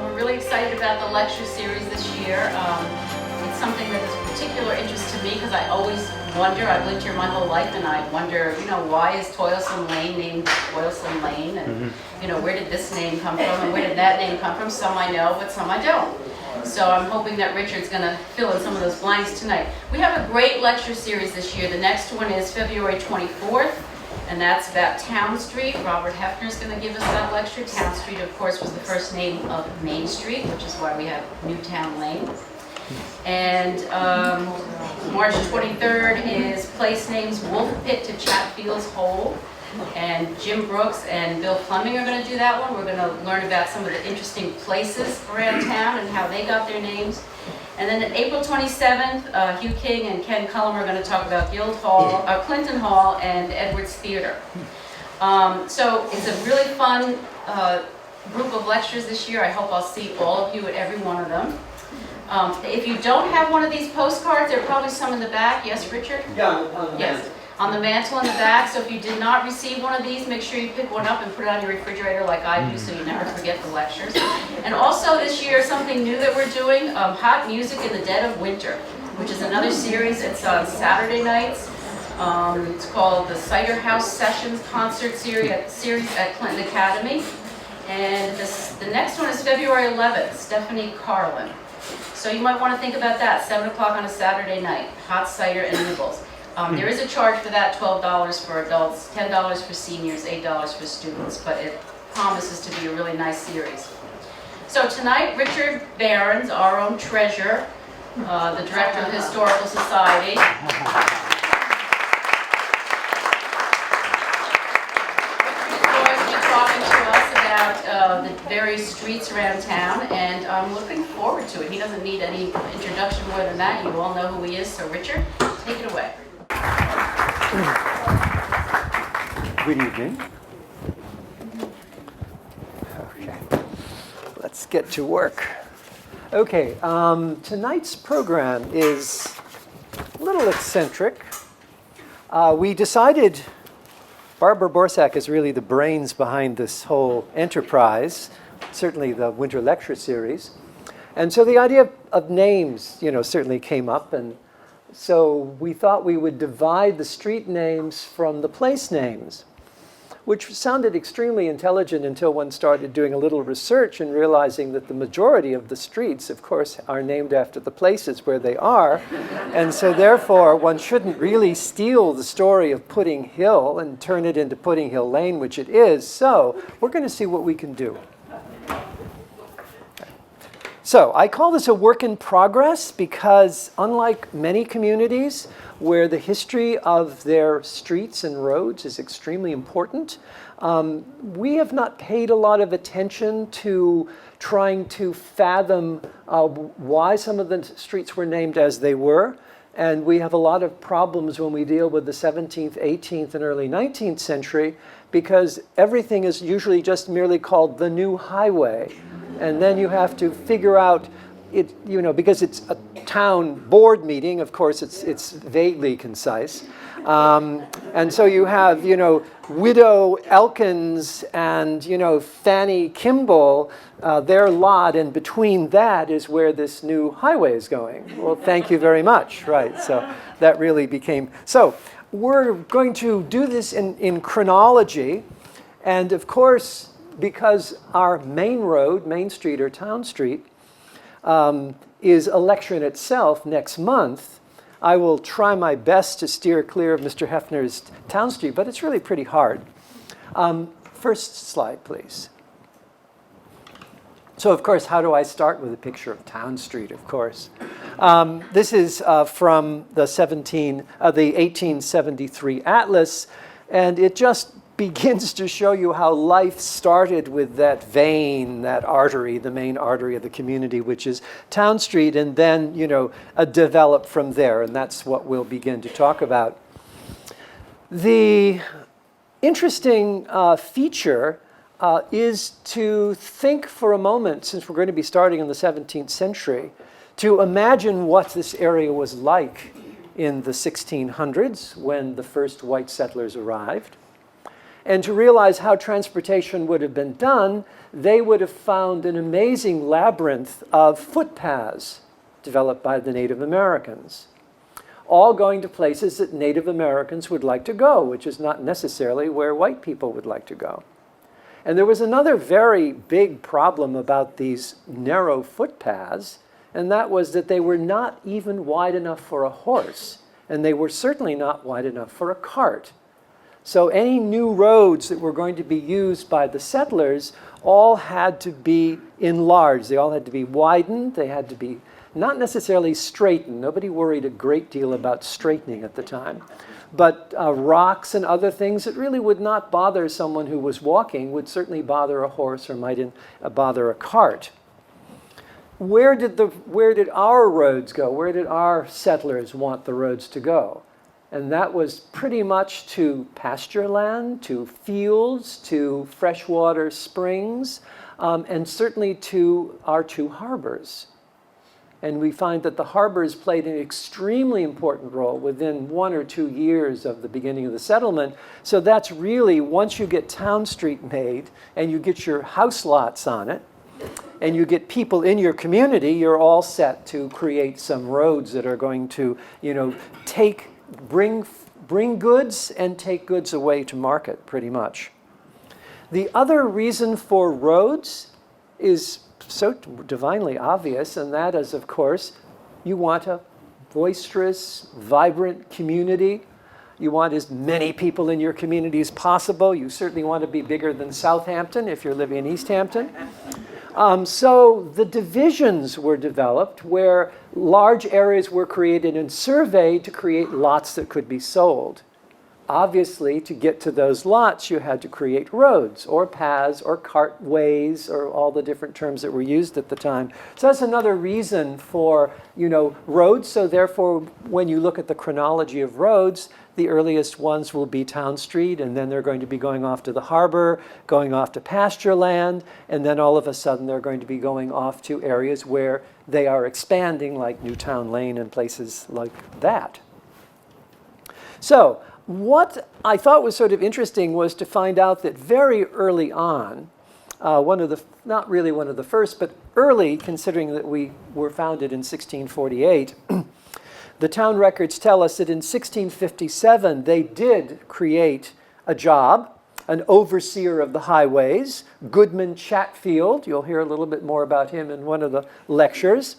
We're really excited about the lecture series this year. It's something that is of particular interest to me because I always wonder, I've lived here my whole life, and I wonder, why is Toilsome Lane named Toilsome Lane? And, where did this name come from and where did that name come from? Some I know, but some I don't. So I'm hoping that Richard's going to fill in some of those blanks tonight. We have a great lecture series this year. The next one is February 24th. And that's about Town Street. Robert Hefner is going to give us that lecture. Town Street, of course, was the first name of Main Street, which is why we have Newtown Lane. And March 23rd is place names Wolf Pit to Chatfield's Hole. And Jim Brooks and Bill Fleming are going to do that one. We're going to learn about some of the interesting places around town and how they got their names. And then on April 27th, Hugh King and Ken Cullum are going to talk about Clinton Hall and Edwards Theater. So it's a really fun group of lectures this year. I hope I'll see all of you at every one of them. If you don't have one of these postcards, there are probably some in the back. Yes, Richard? Yeah. Yes. On the mantle in the back, so if you did not receive one of these, make sure you pick one up and put it on your refrigerator like I do so you never forget the lectures. And also this year, something new that we're doing, Hot Music in the Dead of Winter, which is another series. It's on Saturday nights. It's called the Cider House Sessions Concert Series at Clinton Academy. And the next one is February 11th, Stephanie Carlin. So you might want to think about that, 7 o'clock on a Saturday night, hot cider and nibbles. There is a charge for that, $12 for adults, $10 for seniors, $8 for students, but it promises to be a really nice series. So tonight, Richard Behrens, our own treasurer, the director of the Historical Society. Richard is going to be talking to us about the various streets around town, and I'm looking forward to it. He doesn't need any introduction more than that. You all know who he is, so Richard, take it away. Good evening. Okay, let's get to work. Okay, tonight's program is a little eccentric. We decided Barbara Borsak is really the brains behind this whole enterprise, certainly the winter lecture series. And so the idea of names, certainly came up, and so we thought we would divide the street names from the place names, which sounded extremely intelligent until one started doing a little research and realizing that the majority of the streets, of course, are named after the places where they are. And so therefore, one shouldn't really steal the story of Pudding Hill and turn it into Pudding Hill Lane, which it is. So we're going to see what we can do. So I call this a work in progress because unlike many communities where the history of their streets and roads is extremely important, we have not paid a lot of attention to trying to fathom why some of the streets were named as they were. And we have a lot of problems when we deal with the 17th, 18th, and early 19th century because everything is usually just merely called the new highway. And then you have to figure out it, because it's a town board meeting, of course, it's vaguely concise. And so you have, Widow Elkins and, Fanny Kimball, their lot, and between that is where this new highway is going. Well, thank you very much. Right, so that really became, so we're going to do this in chronology, and of course, because our main road, Main Street or Town Street, is a lecture in itself next month, I will try my best to steer clear of Mr. Hefner's Town Street, but it's really pretty hard. First slide, please. So, of course, how do I start with a picture of Town Street, of course? This is from the 1873 Atlas, and it just begins to show you how life started with that vein, that artery, the main artery of the community, which is Town Street, and then, develop from there, and that's what we'll begin to talk about. The interesting feature is to think for a moment, since we're going to be starting in the 17th century, to imagine what this area was like in the 1600s when the first white settlers arrived. And to realize how transportation would have been done, they would have found an amazing labyrinth of footpaths developed by the Native Americans, all going to places that Native Americans would like to go, which is not necessarily where white people would like to go. And there was another very big problem about these narrow footpaths, and that was that they were not even wide enough for a horse, and they were certainly not wide enough for a cart. So any new roads that were going to be used by the settlers all had to be enlarged. They all had to be widened. They had to be not necessarily straightened. Nobody worried a great deal about straightening at the time. But rocks and other things that really would not bother someone who was walking would certainly bother a horse or might bother a cart. Where did our roads go? Where did our settlers want the roads to go? And that was pretty much to pasture land, to fields, to freshwater springs, and certainly to our two harbors. And we find that the harbors played an extremely important role within 1 or 2 years of the beginning of the settlement. So that's really, once you get Town Street made and you get your house lots on it, and you get people in your community, you're all set to create some roads that are going to, bring goods and take goods away to market, pretty much. The other reason for roads is so divinely obvious, and that is, of course, you want a boisterous, vibrant community. You want as many people in your community as possible. You certainly want to be bigger than Southampton if you're living in East Hampton. So the divisions were developed where large areas were created and surveyed to create lots that could be sold. Obviously, to get to those lots, you had to create roads or paths or cartways or all the different terms that were used at the time. So that's another reason for, roads. So therefore, when you look at the chronology of roads, the earliest ones will be Town Street, and then they're going to be going off to the harbor, going off to pasture land, and then all of a sudden they're going to be going off to areas where they are expanding, like Newtown Lane and places like that. So what I thought was sort of interesting was to find out that very early on, not really one of the first, but early, considering that we were founded in 1648, the town records tell us that in 1657 they did create a job, an overseer of the highways, Goodman Chatfield. You'll hear a little bit more about him in one of the lectures.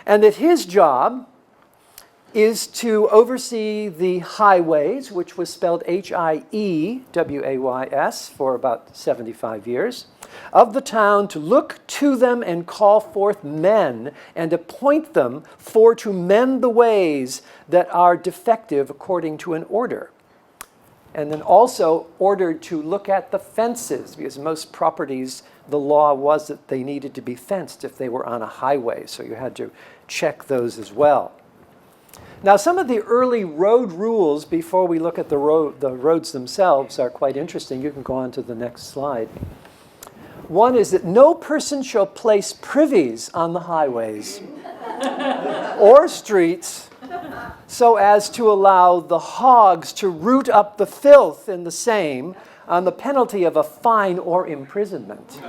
And that his job is to oversee the highways, which was spelled H-I-E-W-A-Y-S for about 75 years, of the town, to look to them and call forth men and appoint them for to mend the ways that are defective according to an order. And then also ordered to look at the fences, because most properties, the law was that they needed to be fenced if they were on a highway, so you had to check those as well. Now, some of the early road rules, before we look at the roads themselves, are quite interesting. You can go on to the next slide. One is that no person shall place privies on the highways or streets so as to allow the hogs to root up the filth in the same on the penalty of a fine or imprisonment.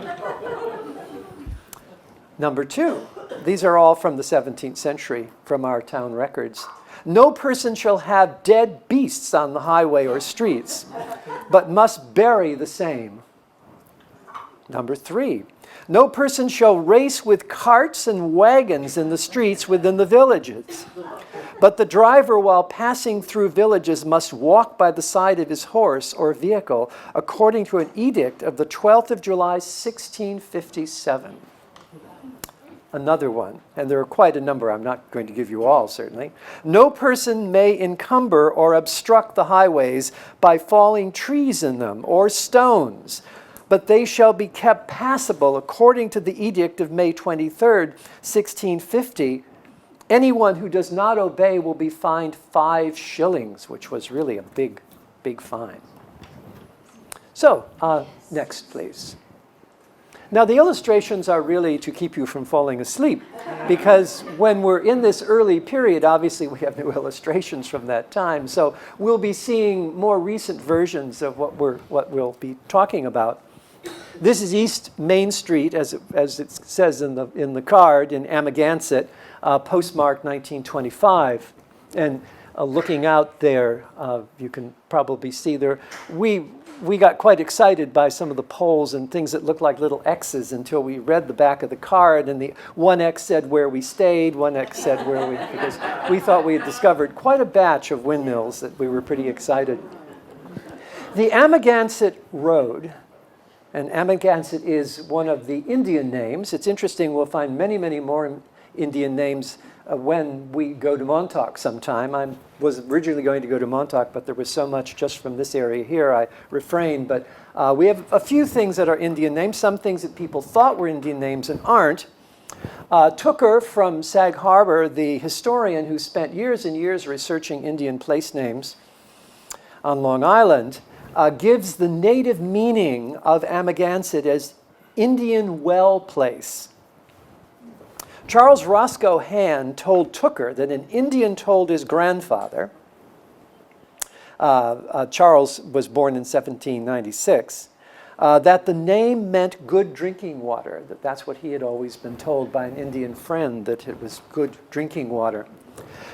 Number 2, these are all from the 17th century from our town records. No person shall have dead beasts on the highway or streets, but must bury the same. Number 3, no person shall race with carts and wagons in the streets within the villages, but the driver, while passing through villages, must walk by the side of his horse or vehicle, according to an edict of the 12th of July, 1657. Another one, and there are quite a number. I'm not going to give you all, certainly. No person may encumber or obstruct the highways by falling trees in them or stones, but they shall be kept passable according to the edict of May 23rd, 1650. Anyone who does not obey will be fined 5 shillings, which was really a big, big fine. So, next, please. Now, the illustrations are really to keep you from falling asleep, because when we're in this early period, obviously we have no illustrations from that time. So we'll be seeing more recent versions of what we'll be talking about. This is East Main Street, as it says in the card, in Amagansett, postmarked 1925. And looking out there, you can probably see there, we got quite excited by some of the poles and things that looked like little X's until we read the back of the card, and the one X said where we stayed, one X said where we, because we thought we had discovered quite a batch of windmills that we were pretty excited. The Amagansett Road, and Amagansett is one of the Indian names. It's interesting, we'll find many, many more Indian names when we go to Montauk sometime. I was originally going to go to Montauk, but there was so much just from this area here, I refrained. But we have a few things that are Indian names, some things that people thought were Indian names and aren't. Tooker from Sag Harbor, the historian who spent years and years researching Indian place names on Long Island, gives the native meaning of Amagansett as Indian well place. Charles Roscoe Hand told Tooker that an Indian told his grandfather, Charles was born in 1796, that the name meant good drinking water, that's what he had always been told by an Indian friend, that it was good drinking water.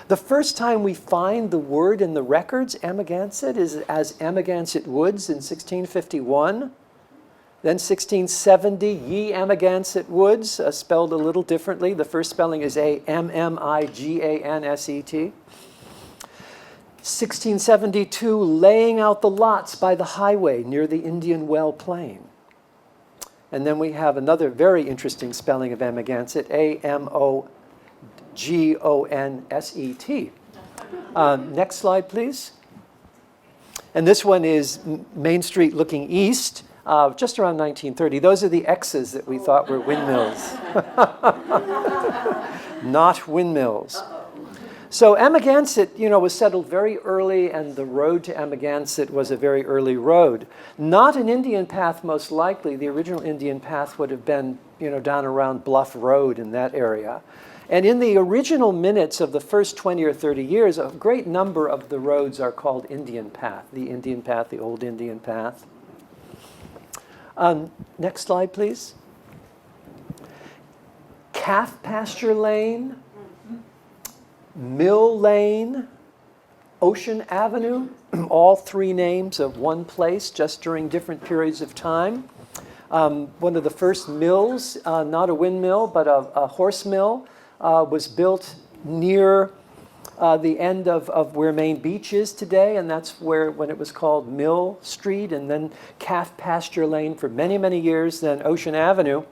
The first time we find the word in the records, Amagansett, is as Amagansett Woods in 1651. Then 1670, Ye Amagansett Woods, spelled a little differently. The first spelling is Ammiganset. 1672, laying out the lots by the highway near the Indian Well Plain. And then we have another very interesting spelling of Amagansett, Amogonset. Next slide, please. And this one is Main Street looking east. Just around 1930. Those are the X's that we thought were windmills. Not windmills. So Amagansett, was settled very early, and the road to Amagansett was a very early road. Not an Indian path, most likely. The original Indian path would have been, down around Bluff Road in that area. And in the original minutes of the first 20 or 30 years, a great number of the roads are called Indian Path. The Indian Path, the Old Indian Path. Next slide, please. Calf Pasture Lane, Mill Lane, Ocean Avenue, all three names of one place just during different periods of time. One of the first mills, not a windmill, but a horse mill, was built near the end of where Main Beach is today, and that's when it was called Mill Street, and then Calf Pasture Lane for many, many years, then Ocean Avenue.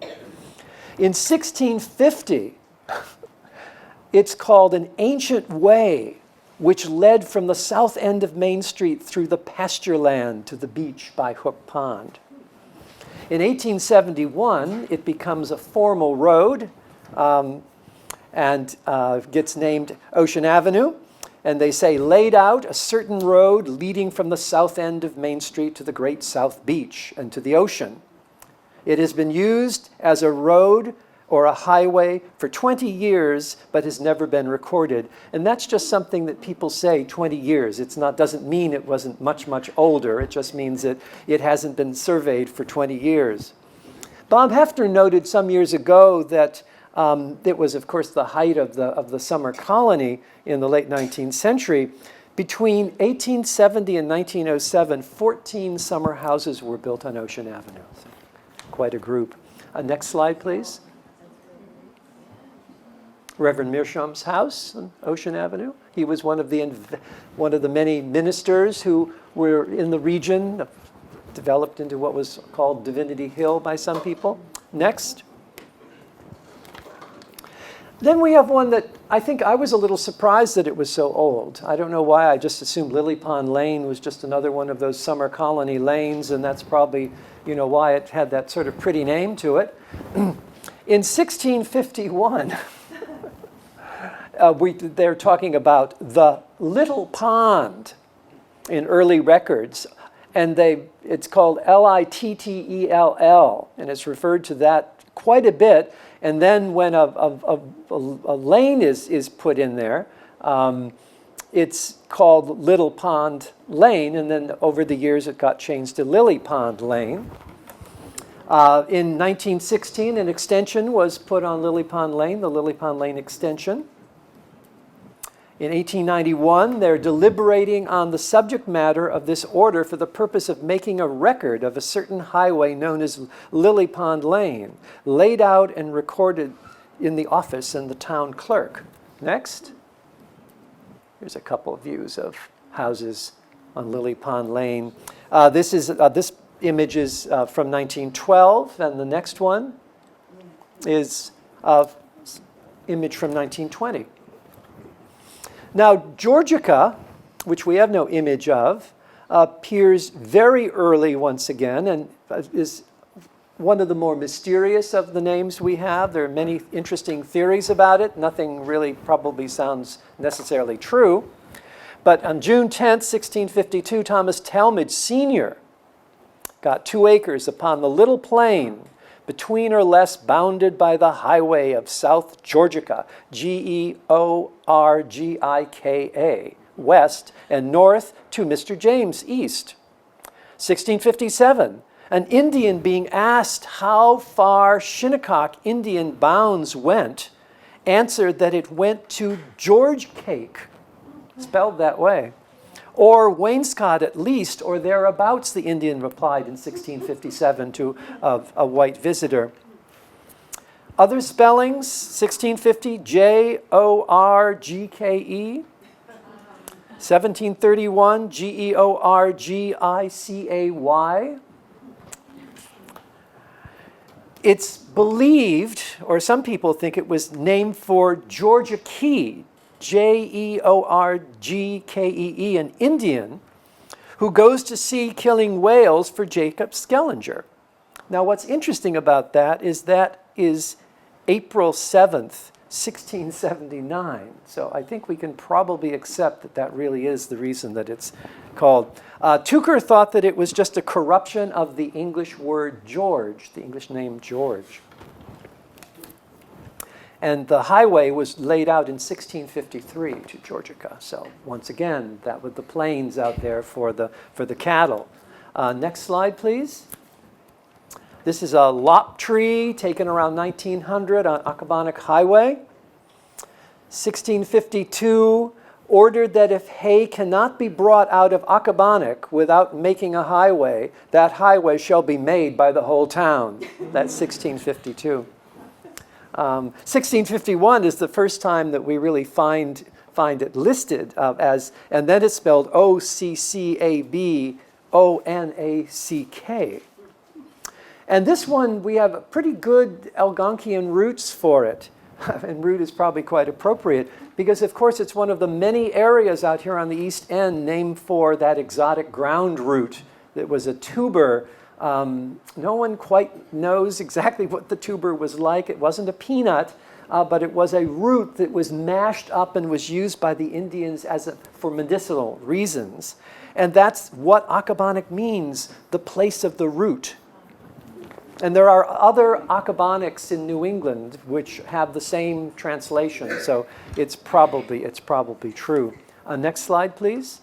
In 1650, it's called an ancient way which led from the south end of Main Street through the pasture land to the beach by Hook Pond. In 1871, it becomes a formal road, and gets named Ocean Avenue. And they say, laid out a certain road leading from the south end of Main Street to the Great South Beach and to the ocean. It has been used as a road or a highway for 20 years, but has never been recorded. And that's just something that people say, 20 years. Doesn't mean it wasn't much, much older. It just means that it hasn't been surveyed for 20 years. Bob Hefner noted some years ago that it was, of course, the height of the summer colony in the late 19th century. Between 1870 and 1907, 14 summer houses were built on Ocean Avenue. So quite a group. Next slide, please. Reverend Meerschaum's house on Ocean Avenue. He was one of the many ministers who were in the region, developed into what was called Divinity Hill by some people. Next. Then we have one that I think I was a little surprised that it was so old. I don't know why. I just assumed Lily Pond Lane was just another one of those summer colony lanes, and that's probably, why it had that sort of pretty name to it. In 1651, they're talking about the Little Pond in early records And it's called Littell, and it's referred to that quite a bit. And then when a lane is put in there, it's called Little Pond Lane, and then over the years it got changed to Lily Pond Lane. In 1916, an extension was put on Lily Pond Lane, the Lily Pond Lane extension. In 1891, they're deliberating on the subject matter of this order for the purpose of making a record of a certain highway known as Lily Pond Lane, laid out and recorded in the office and the town clerk. Next. Here's a couple of views of houses on Lily Pond Lane. This image is from 1912, and the next one is an image from 1920. Now, Georgica, which we have no image of, appears very early once again and is one of the more mysterious of the names we have. There are many interesting theories about it. Nothing really probably sounds necessarily true. But on June 10th, 1652, Thomas Talmadge Sr. got 2 acres upon the little plain between or less bounded by the highway of South Georgica, Georgika, west, and north to Mr. James, east. 1657, an Indian being asked how far Shinnecock Indian bounds went, answered that it went to George Cake, spelled that way, or Wainscott at least, or thereabouts, the Indian replied in 1657 to a white visitor. Other spellings, 1650, Georgke, 1731, Georgicay. It's believed, or some people think it was named for Georgica, Georgkee, an Indian who goes to sea killing whales for Jacob Schellinger. Now, what's interesting about that is April 7th, 1679. So I think we can probably accept that that really is the reason that it's called. Tucker thought that it was just a corruption of the English word George, the English name George. And the highway was laid out in 1653 to Georgica. So once again, that with the plains out there for the cattle. Next slide, please. This is a Lop Tree taken around 1900 on Accabonac Highway. 1652 ordered that if hay cannot be brought out of Accabonac without making a highway, that highway shall be made by the whole town. That's 1652. 1651 is the first time that we really find it listed as, and then it's spelled Occabonnack. And this one, we have pretty good Algonquian roots for it. And root is probably quite appropriate because, of course, it's one of the many areas out here on the East End named for that exotic ground root that was a tuber. No one quite knows exactly what the tuber was like. It wasn't a peanut, but it was a root that was mashed up and was used by the Indians for medicinal reasons. And that's what Accabonac means, the place of the root. And there are other Accabonacs in New England which have the same translation, so it's probably true. Next slide, please.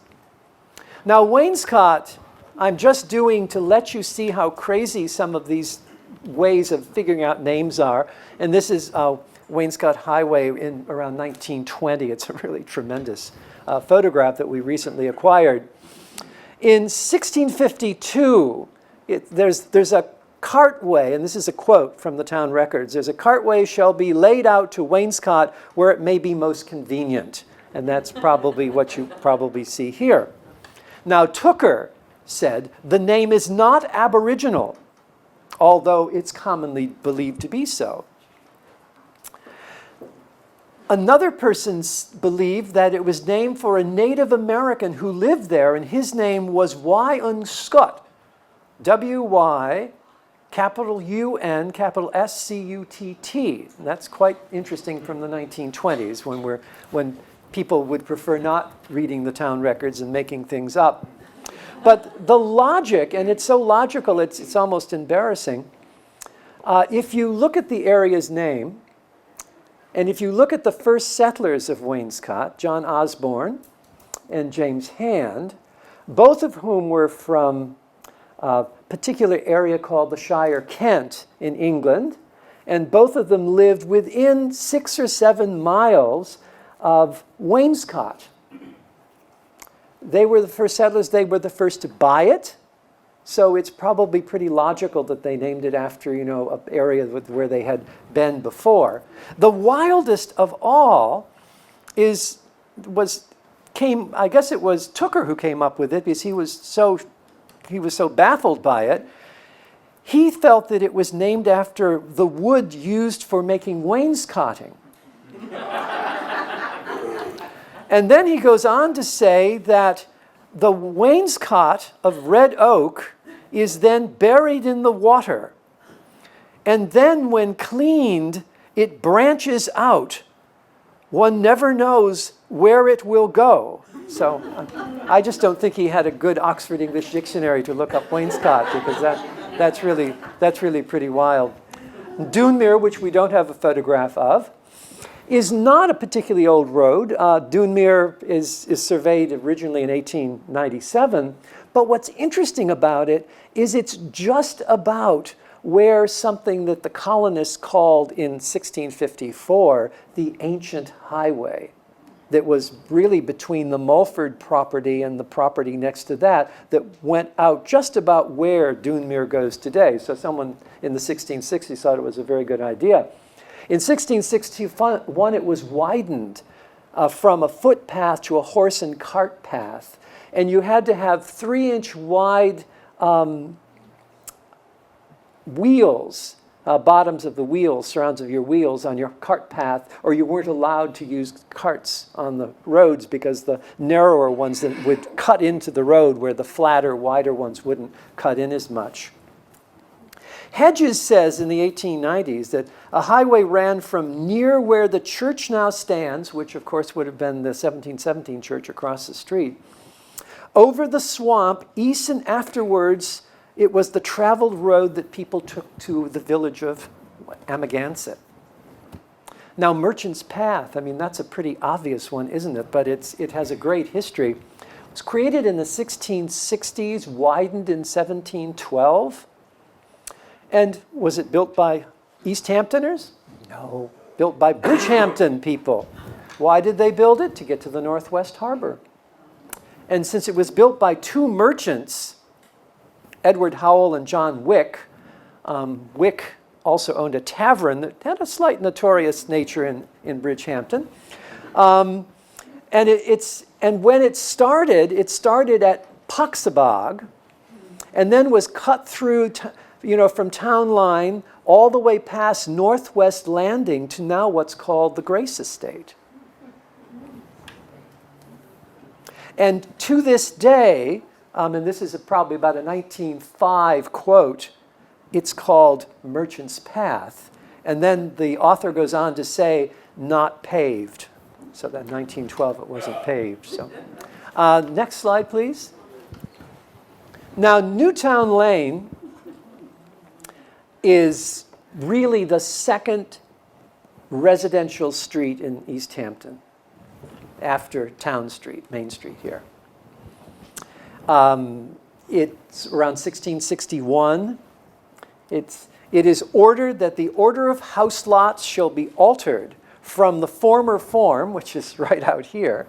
Now, Wainscott, I'm just doing to let you see how crazy some of these ways of figuring out names are. And this is Wainscott Highway in around 1920. It's a really tremendous photograph that we recently acquired. In 1652, there's a cartway, and this is a quote from the town records, there's a cartway shall be laid out to Wainscott where it may be most convenient. And that's probably what you probably see here. Now, Tucker said the name is not Aboriginal, although it's commonly believed to be so. Another person believed that it was named for a Native American who lived there, and his name was Wyun Scott, W-Y, capital U-N, capital S-C-U-T-T. And that's quite interesting from the 1920s when people would prefer not reading the town records and making things up. But the logic, and it's so logical, it's almost embarrassing. If you look at the area's name, and if you look at the first settlers of Wainscott, John Osborne and James Hand, both of whom were from a particular area called the Shire Kent in England, and both of them lived within 6 or 7 miles of Wainscott. They were the first settlers, they were the first to buy it, so it's probably pretty logical that they named it after, you know, an area where they had been before. The wildest of all I guess it was Tooker who came up with it because he was so baffled by it. He felt that it was named after the wood used for making wainscoting. And then he goes on to say that the wainscot of red oak is then buried in the water. And then when cleaned, it branches out. One never knows where it will go. So I just don't think he had a good Oxford English dictionary to look up wainscot, because that's really pretty wild. Dunmere, which we don't have a photograph of, is not a particularly old road. Dunmere is surveyed originally in 1897, but what's interesting about it is it's just about where something that the colonists called in 1654 the ancient highway, that was really between the Mulford property and the property next to that went out just about where Dunmere goes today. So someone in the 1660s thought it was a very good idea. In 1661, it was widened from a footpath to a horse and cart path. And you had to have 3-inch wide wheels, bottoms of the wheels, surrounds of your wheels on your cart path, or you weren't allowed to use carts on the roads because the narrower ones that would cut into the road where the flatter, wider ones wouldn't cut in as much. Hedges says in the 1890s that a highway ran from near where the church now stands, which of course would have been the 1717 church across the street, over the swamp, east, and afterwards it was the traveled road that people took to the village of Amagansett. Now, Merchant's Path, I mean, that's a pretty obvious one, isn't it? But it has a great history. It was created in the 1660s, widened in 1712. And was it built by Easthamptoners? No, built by Bridgehampton people. Why did they build it? To get to the Northwest Harbor. And since it was built by 2 merchants, Edward Howell and John Wick, Wick also owned a tavern that had a slight notorious nature in Bridgehampton. And when it started at Puxabog, and then was cut through from Town Line all the way past Northwest Landing to now what's called the Grace Estate. And to this day, and this is probably about a 1905 quote, it's called Merchant's Path. And then the author goes on to say, not paved. So that 1912, it wasn't paved. So, next slide, please. Now, Newtown Lane is really the second residential street in East Hampton after Town Street, Main Street here. It's around 1661. It is ordered that the order of house lots shall be altered from the former form, which is right out here,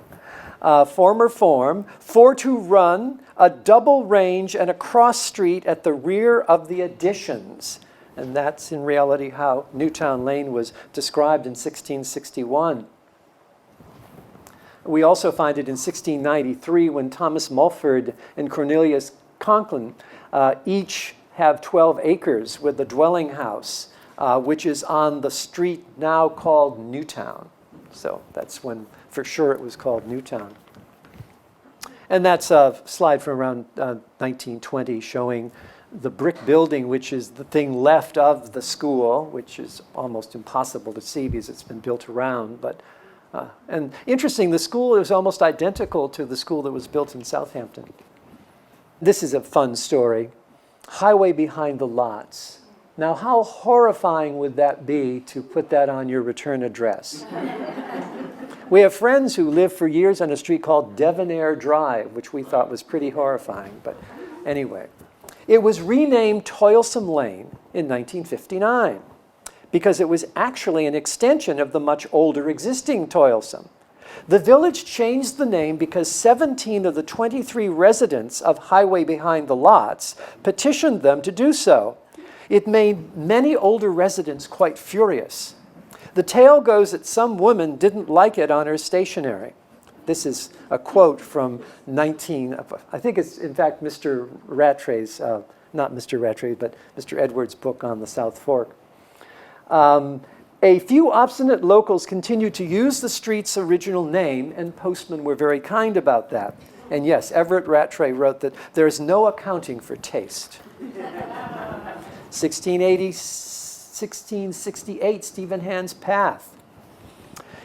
former form, for to run a double range and a cross street at the rear of the additions. And that's in reality how Newtown Lane was described in 1661. We also find it in 1693 when Thomas Mulford and Cornelius Conklin each have 12 acres with the dwelling house, which is on the street now called Newtown. So that's when, for sure, it was called Newtown. And that's a slide from around 1920 showing the brick building, which is the thing left of the school, which is almost impossible to see because it's been built around. But and interesting, the school is almost identical to the school that was built in Southampton. This is a fun story. Highway behind the lots. Now, how horrifying would that be to put that on your return address? We have friends who lived for years on a street called Devonair Drive, which we thought was pretty horrifying, but anyway. It was renamed Toilsome Lane in 1959 because it was actually an extension of the much older existing Toilsome. The village changed the name because 17 of the 23 residents of Highway Behind the Lots petitioned them to do so. It made many older residents quite furious. The tale goes that some woman didn't like it on her stationery. This is a quote from I think it's in fact Mr. Rattray's, not Mr. Rattray, but Mr. Edwards' book on the South Fork. A few obstinate locals continued to use the street's original name, and postmen were very kind about that. And yes, Everett Rattray wrote that there's no accounting for taste. 1668, Stephen Hand's Path.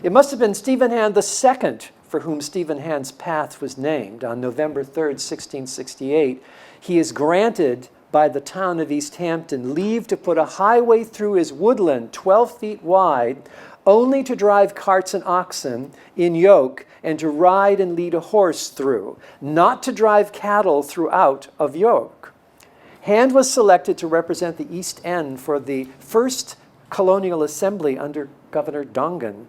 It must have been Stephen Hand II for whom Stephen Hand's Path was named. On November 3rd, 1668, he is granted by the town of East Hampton leave to put a highway through his woodland 12 feet wide, only to drive carts and oxen in yoke and to ride and lead a horse through, not to drive cattle throughout of yoke. Hand was selected to represent the East End for the first colonial assembly under Governor Dongan.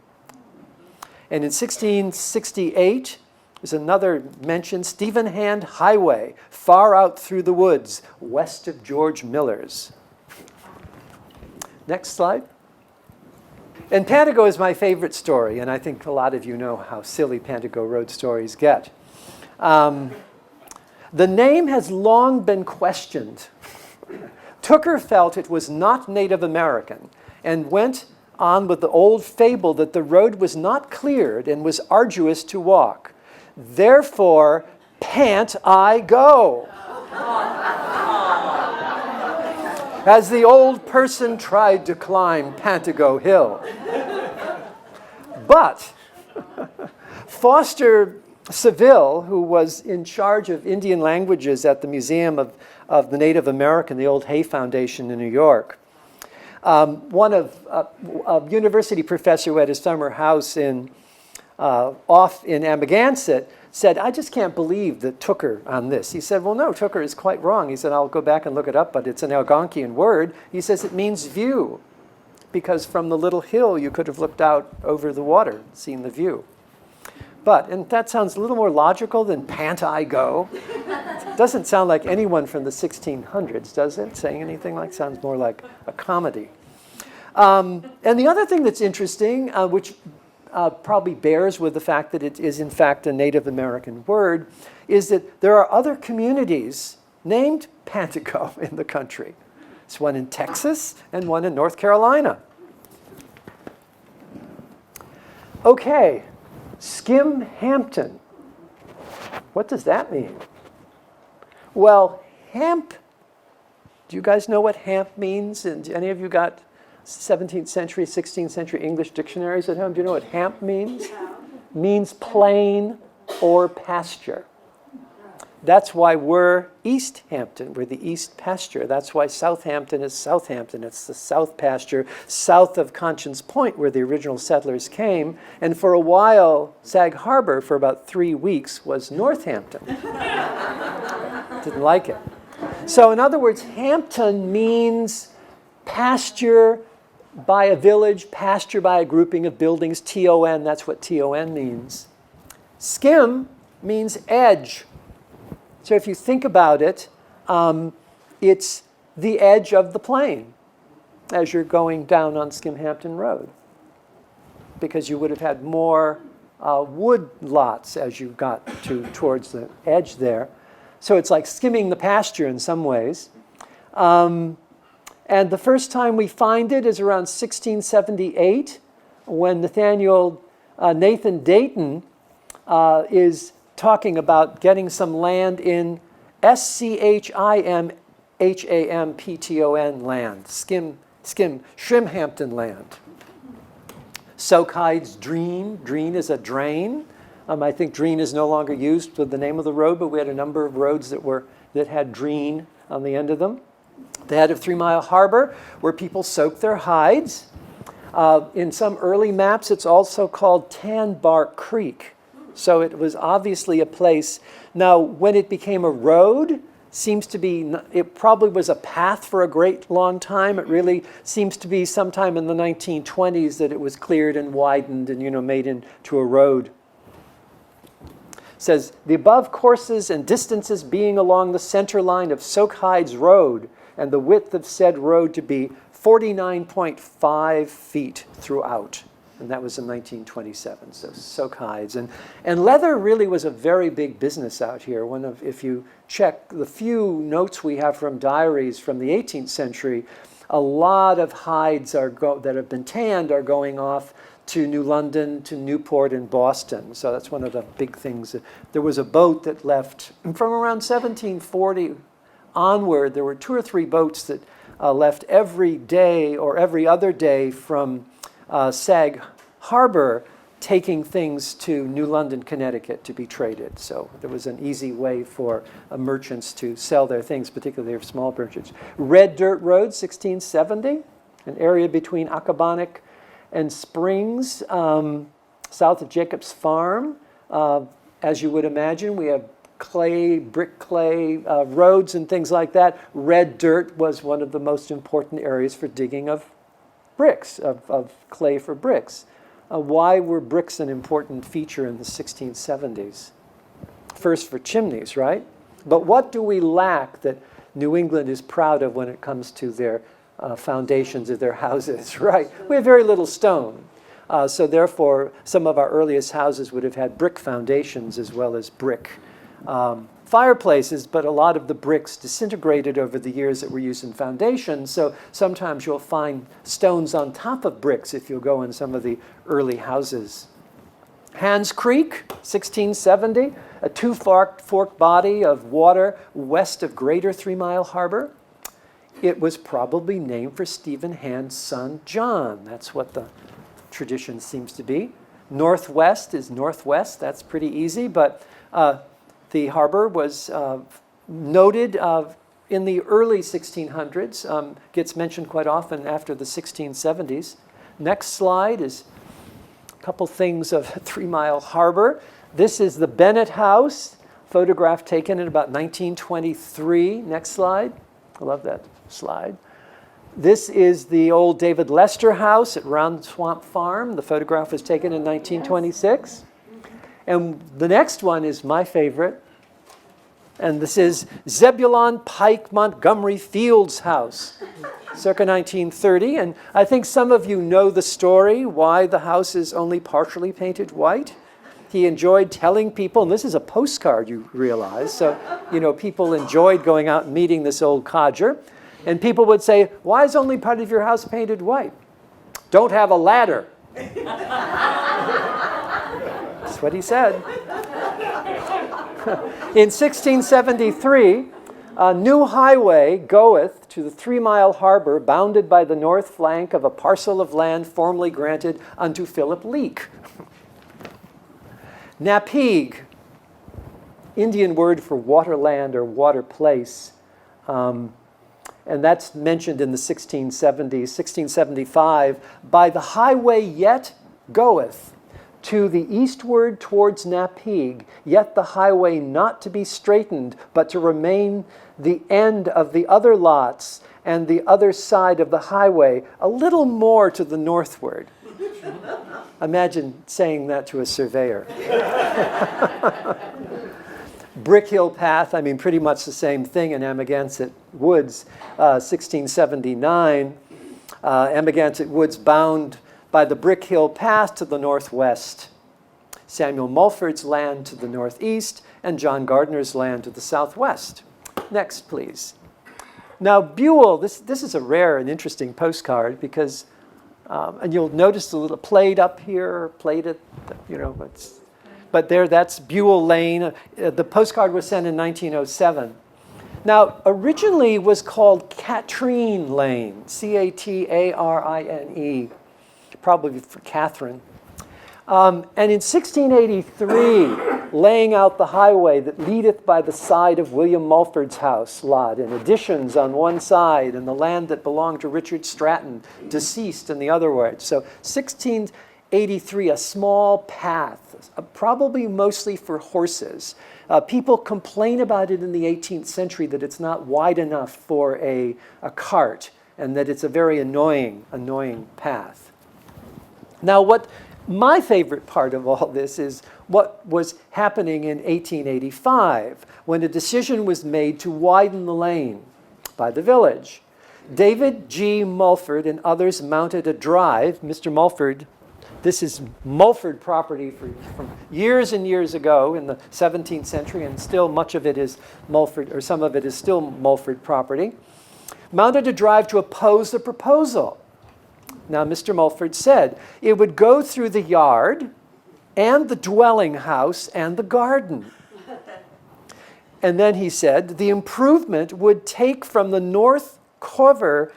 And in 1668, there's another mention, Stephen Hand Highway, far out through the woods, west of George Miller's. Next slide. And Panago is my favorite story, and I think a lot of you know how silly Panago Road stories get. The name has long been questioned. Tooker felt it was not Native American and went on with the old fable that the road was not cleared and was arduous to walk. Therefore, pant I go. As the old person tried to climb Panago Hill. But Foster Seville, who was in charge of Indian languages at the Museum of the Native American, the old Hay Foundation in New York, a university professor who had his summer house off in Amagansett said, I just can't believe that Tooker on this. He said, well, no, Tooker is quite wrong. He said, I'll go back and look it up, but it's an Algonquian word. He says it means view, because from the little hill you could have looked out over the water, seen the view. But, and that sounds a little more logical than pant I go. It doesn't sound like anyone from the 1600s, does it? Saying anything like, sounds more like a comedy. And the other thing that's interesting, which probably bears with the fact that it is in fact a Native American word, is that there are other communities named Panago in the country. There's one in Texas and one in North Carolina. Okay, Skimhampton. What does that mean? Well, hamp, do you guys know what hamp means? And any of you got 17th century, 16th century English dictionaries at home? Do you know what hamp means? Means plain or pasture. That's why we're East Hampton. We're the East Pasture. That's why Southampton is Southampton. It's the South Pasture, south of Conscience Point, where the original settlers came. And for a while, Sag Harbor, for about 3 weeks, was Northampton. Didn't like it. So in other words, Hampton means pasture by a village, pasture by a grouping of buildings, T-O-N, that's what T-O-N means. Skim means edge. So if you think about it, it's the edge of the plain as you're going down on Skimhampton Road, because you would have had more wood lots as you got towards the edge there. So it's like skimming the pasture in some ways. And the first time we find it is around 1678, when Nathan Dayton is talking about getting some land in Schimhampton land, Shrimhampton land. Soakhide's Dreen is a drain. I think Dreen is no longer used with the name of the road, but we had a number of roads that were that had dreen on the end of them. The head of 3 Mile Harbor, where people soaked their hides. In some early maps, it's also called Tan Bark Creek. So it was obviously a place. Now, when it became a road, seems to be, it probably was a path for a great long time. It really seems to be sometime in the 1920s that it was cleared and widened and, made into a road. It says, the above courses and distances being along the center line of Soak Hides Road, and the width of said road to be 49.5 feet throughout. And that was in 1927, so Soak Hides. And leather really was a very big business out here. If you check the few notes we have from diaries from the 18th century, a lot of hides that have been tanned are going off to New London, to Newport, and Boston. So that's one of the big things. There was a boat that left from around 1740 onward. There were 2 or 3 boats that left every day or every other day from Sag Harbor, taking things to New London, Connecticut to be traded. So there was an easy way for merchants to sell their things, particularly their small merchants. Red Dirt Road, 1670, an area between Accabonac and Springs, south of Jacob's Farm. As you would imagine, we have brick clay roads and things like that. Red dirt was one of the most important areas for digging of bricks, of clay for bricks. Why were bricks an important feature in the 1670s? First for chimneys, right? But what do we lack that New England is proud of when it comes to their foundations of their houses, right? We have very little stone. So therefore, some of our earliest houses would have had brick foundations as well as brick fireplaces, but a lot of the bricks disintegrated over the years that were used in foundations. So sometimes you'll find stones on top of bricks if you'll go in some of the early houses. Hans Creek, 1670, a 2-forked body of water west of Greater 3 Mile Harbor. It was probably named for Stephen Hand's son, John. That's what the tradition seems to be. Northwest is northwest. That's pretty easy, but the harbor was noted in the early 1600s, gets mentioned quite often after the 1670s. Next slide is a couple things of 3 Mile Harbor. This is the Bennett House, photograph taken in about 1923. Next slide. I love that slide. This is the old David Lester house at Round Swamp Farm. The photograph was taken in 1926. And the next one is my favorite. And this is Zebulon Pike Montgomery Fields house, circa 1930. And I think some of you know the story, why the house is only partially painted white. He enjoyed telling people, and this is a postcard, you realize, so, people enjoyed going out and meeting this old codger. And people would say, why is only part of your house painted white? Don't have a ladder. That's what he said. In 1673, a new highway goeth to the 3 Mile Harbor, bounded by the north flank of a parcel of land formerly granted unto Philip Leake. Napeague, Indian word for waterland or water place. And that's mentioned in the 1670s, 1675. By the highway yet goeth to the eastward towards Napeague, yet the highway not to be straitened, but to remain the end of the other lots and the other side of the highway, a little more to the northward. Imagine saying that to a surveyor. Brick Hill Path, pretty much the same thing in Amagansett Woods, 1679. Amagansett Woods bound by the Brick Hill Path to the northwest, Samuel Mulford's land to the northeast, and John Gardner's land to the southwest. Next, please. Now, Buell, this is a rare and interesting postcard because, and you'll notice the little plate up here, but there, that's Buell Lane. The postcard was sent in 1907. Now, originally it was called Catrine Lane, Catarine. Probably for Catherine. And in 1683, laying out the highway that leadeth by the side of William Mulford's house lot, and additions on one side, and the land that belonged to Richard Stratton, deceased, in the other words. So 1683, a small path, probably mostly for horses. People complain about it in the 18th century that it's not wide enough for a cart, and that it's a very annoying path. Now, what my favorite part of all this is what was happening in 1885, when a decision was made to widen the lane by the village. David G. Mulford and others mounted a drive. Mr. Mulford, this is Mulford property from years and years ago in the 17th century, and still much of it is Mulford, or some of it is still Mulford property, mounted a drive to oppose the proposal. Now, Mr. Mulford said it would go through the yard and the dwelling house and the garden. And then he said the improvement would take from the north corner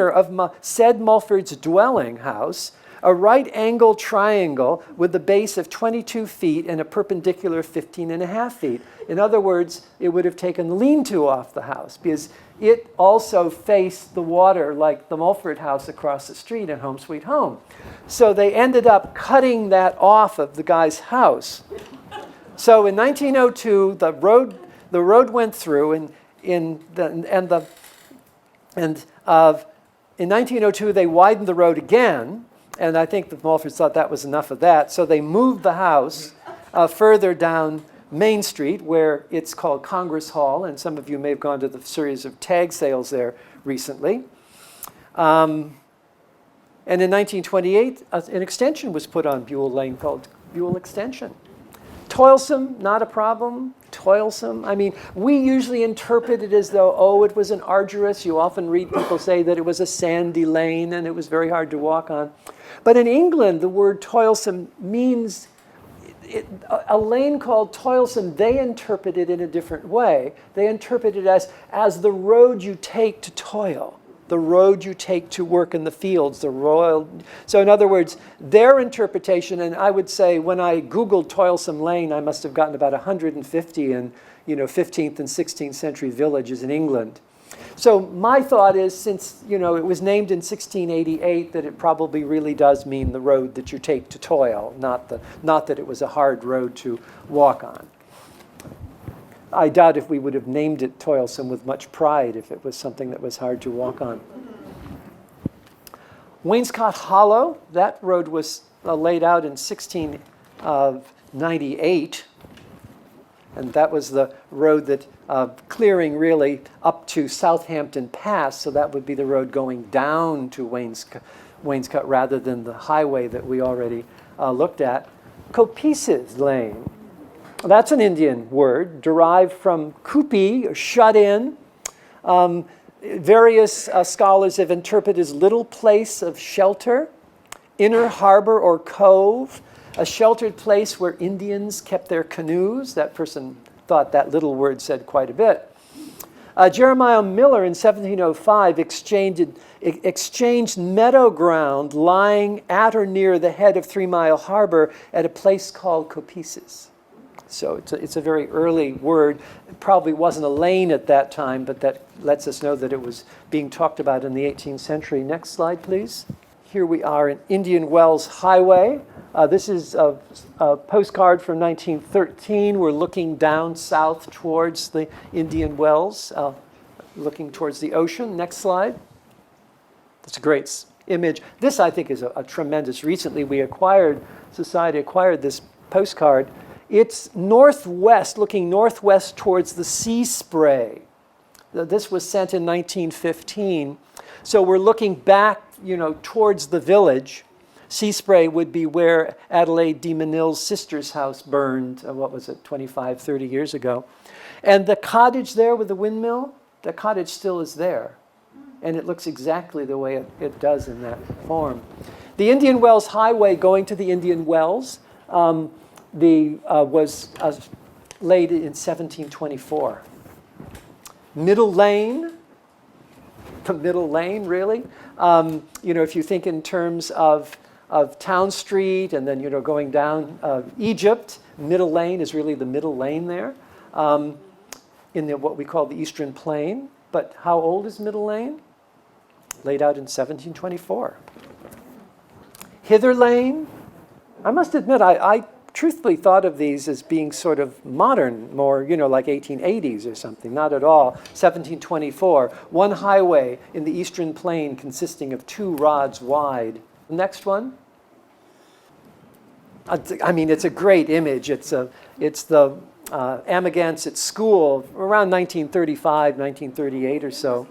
of said Mulford's dwelling house a right-angle triangle with a base of 22 feet and a perpendicular 15.5 feet. In other words, it would have taken the lean-to off the house, because it also faced the water like the Mulford house across the street in Home Sweet Home. So they ended up cutting that off of the guy's house. So in 1902, the road went through, and in 1902 they widened the road again. And I think the Mulfords thought that was enough of that. So they moved the house further down Main Street, where it's called Congress Hall. And some of you may have gone to the series of tag sales there recently. And in 1928, an extension was put on Buell Lane called Buell Extension. Toilsome, not a problem. Toilsome. I mean, we usually interpret it as though, oh, it was an arduous. You often read people say that it was a sandy lane and it was very hard to walk on. But in England, the word toilsome means a lane called toilsome. They interpret it in a different way. They interpret it as the road you take to toil, the road you take to work in the fields, the royal. So in other words, their interpretation, and I would say when I Googled Toilsome Lane, I must have gotten about 150 in 15th and 16th century villages in England. So my thought is, since it was named in 1688, that it probably really does mean the road that you take to toil, not that it was a hard road to walk on. I doubt if we would have named it Toilsome with much pride if it was something that was hard to walk on. Wainscot Hollow, that road was laid out in 1698. And that was the road that clearing really up to Southampton Pass. So that would be the road going down to Wainscot rather than the highway that we already looked at. Copices Lane. That's an Indian word derived from kupi, shut in. Various scholars have interpreted as little place of shelter, inner harbor or cove, a sheltered place where Indians kept their canoes. That person thought that little word said quite a bit. Jeremiah Miller in 1705 exchanged meadow ground lying at or near the head of 3 Mile Harbor at a place called Copices. So it's a very early word. It probably wasn't a lane at that time, but that lets us know that it was being talked about in the 18th century. Next slide, please. Here we are in Indian Wells Highway. This is a postcard from 1913. We're looking down south towards the Indian Wells, looking towards the ocean. Next slide. That's a great image. This, I think, is a tremendous. Recently, Society acquired this postcard. It's northwest, looking northwest towards the Sea Spray. This was sent in 1915. So we're looking back, towards the village. Sea Spray would be where Adelaide de Menil's sister's house burned, 25, 30 years ago. And the cottage there with the windmill, the cottage still is there. And it looks exactly the way it does in that form. The Indian Wells Highway going to the Indian Wells was laid in 1724. Middle Lane, the Middle Lane, really. If you think in terms of of Town Street, and then, going down Egypt. Middle Lane is really the middle lane there, in what we call the Eastern Plain. But how old is Middle Lane? Laid out in 1724. Hither Lane, I must admit, I truthfully thought of these as being sort of modern, more, like 1880s or something. Not at all. 1724, one highway in the Eastern Plain consisting of 2 rods wide. Next one. I mean, it's a great image. It's the Amagansett School around 1935, 1938 or so.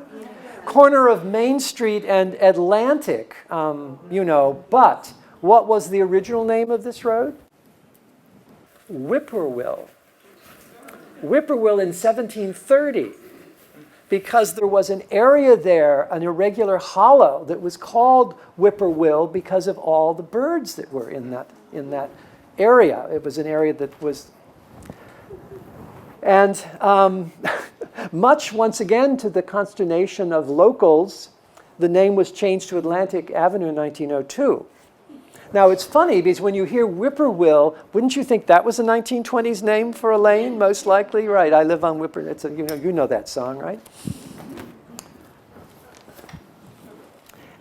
Corner of Main Street and Atlantic, but what was the original name of this road? Whipperwill. Whipperwill in 1730, because there was an area there, an irregular hollow, that was called Whipperwill because of all the birds that were in that area. It was an area that was... And much, once again, to the consternation of locals, the name was changed to Atlantic Avenue in 1902. Now, it's funny, because when you hear Whipperwill, wouldn't you think that was a 1920s name for a lane, most likely? Right, I live on Whipper. It's you know that song, right?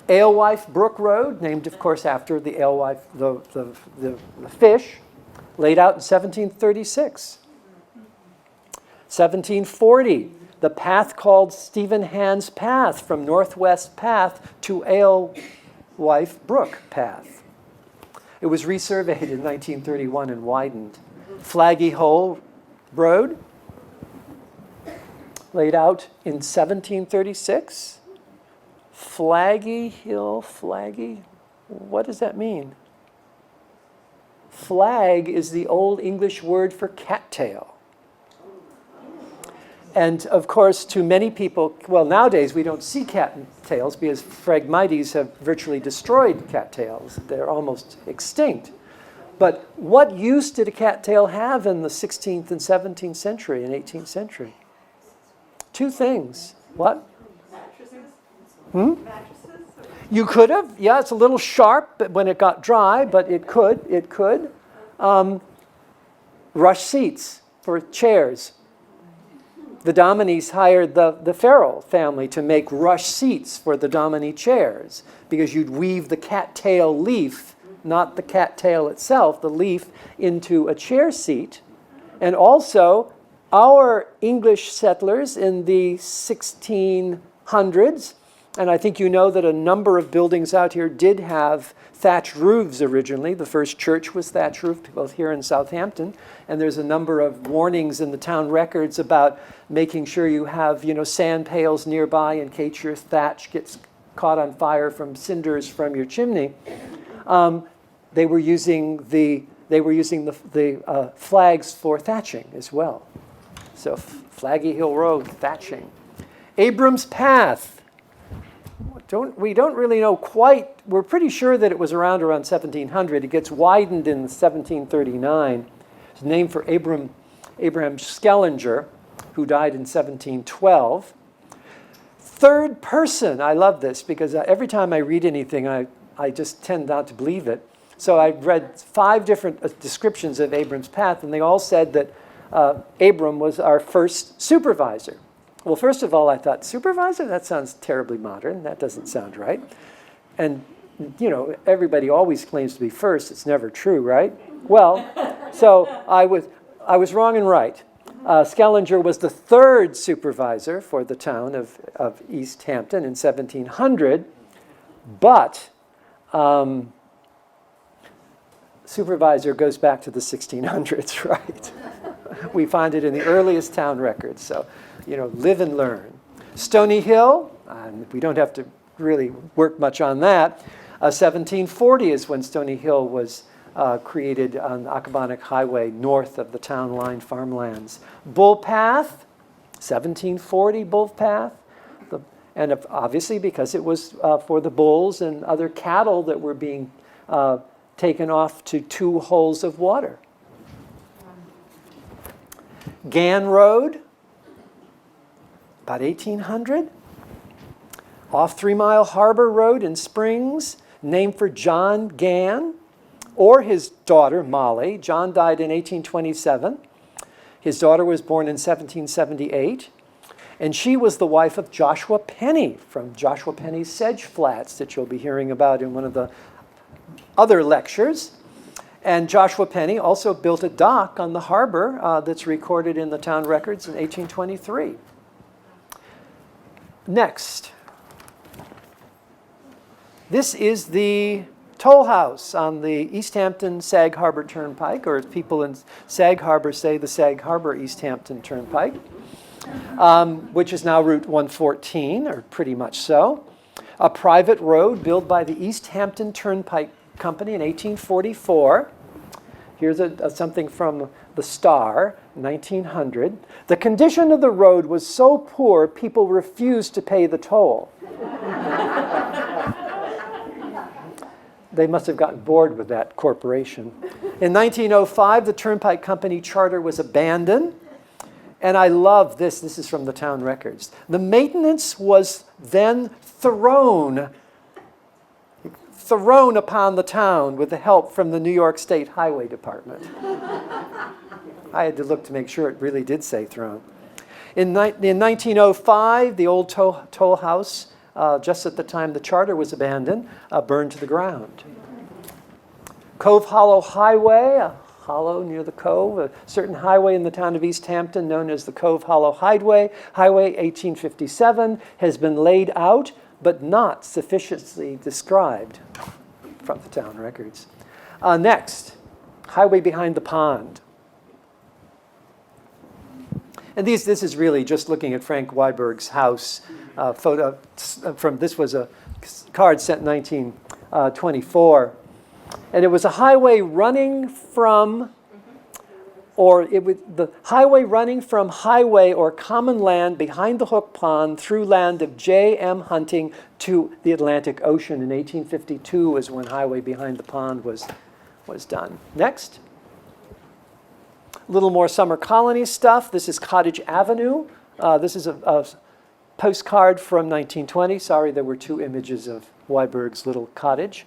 Alewife Brook Road, named, of course, after the alewife, the fish, laid out in 1736. 1740, the path called Stephen Hand's Path, from Northwest Path to Alewife Brook Path. It was resurveyed in 1931 and widened. Flaggy Hole Road, laid out in 1736. Flaggy Hill, Flaggy, what does that mean? Flag is the Old English word for cattail. And of course, to many people, well, nowadays we don't see cattails because Phragmites have virtually destroyed cattails. They're almost extinct. But what use did a cattail have in the 16th and 17th century and 18th century? 2 things. What? Mattresses? You could have. Yeah, it's a little sharp when it got dry, but it could. Rush seats for chairs. The Dominies hired the Farrell family to make rush seats for the Dominie chairs, because you'd weave the cattail leaf, not the cattail itself, the leaf, into a chair seat. And also, our English settlers in the 1600s, and I think you know that a number of buildings out here did have thatched roofs originally. The first church was thatched roof, both here in Southampton. And there's a number of warnings in the town records about making sure you have, sand pails nearby in case your thatch gets caught on fire from cinders from your chimney. They were using the flags for thatching as well. So Flaggy Hill Road, thatching. Abram's Path. We don't really know quite. We're pretty sure that it was around 1700. It gets widened in 1739. It's named for Abraham Skellinger, who died in 1712. Third person, I love this because every time I read anything, I just tend not to believe it. So I read 5 different descriptions of Abram's Path, and they all said that Abram was our first supervisor. Well, first of all, I thought, supervisor? That sounds terribly modern. That doesn't sound right. And, everybody always claims to be first. It's never true, right? Well, so I was wrong and right. Skellinger was the 3rd supervisor for the town of East Hampton in 1700, but supervisor goes back to the 1600s, right? We find it in the earliest town records, so, live and learn. Stony Hill, we don't have to really work much on that. 1740 is when Stony Hill was created on the Accabonac Highway north of the town line farmlands. Bull Path, 1740 Bull Path. And obviously because it was for the bulls and other cattle that were being taken off to 2 holes of water. Gann Road, about 1800. Off 3 Mile Harbor Road in Springs, named for John Gann or his daughter, Molly. John died in 1827. His daughter was born in 1778. And she was the wife of Joshua Penny from Joshua Penny's Sedge Flats that you'll be hearing about in one of the other lectures. And Joshua Penny also built a dock on the harbor that's recorded in the town records in 1823. Next. This is the toll house on the East Hampton Sag Harbor Turnpike, or as people in Sag Harbor say, the Sag Harbor Easthampton Turnpike, which is now Route 114, or pretty much so. A private road built by the East Hampton Turnpike Company in 1844. Here's something from the Star, 1900. The condition of the road was so poor, people refused to pay the toll. They must have gotten bored with that corporation. In 1905, the Turnpike Company charter was abandoned. And I love this. This is from the town records. The maintenance was then thrown upon the town with the help from the New York State Highway Department. I had to look to make sure it really did say thrown. In 1905, the old toll house, just at the time the charter was abandoned, burned to the ground. Cove Hollow Highway, a hollow near the Cove, a certain highway in the town of East Hampton known as the Cove Hollow Highway, 1857, has been laid out but not sufficiently described from the town records. Next, highway behind the pond. And this is really just looking at Frank Weiberg's house photo from, this was a card sent in 1924. And it was a highway running from, the highway running from highway or common land behind the Hook Pond through land of J.M. Hunting to the Atlantic Ocean. In 1852 was when highway behind the pond was done. Next. A little more summer colony stuff. This is Cottage Avenue. This is a postcard from 1920. Sorry, there were two images of Weiberg's little cottage.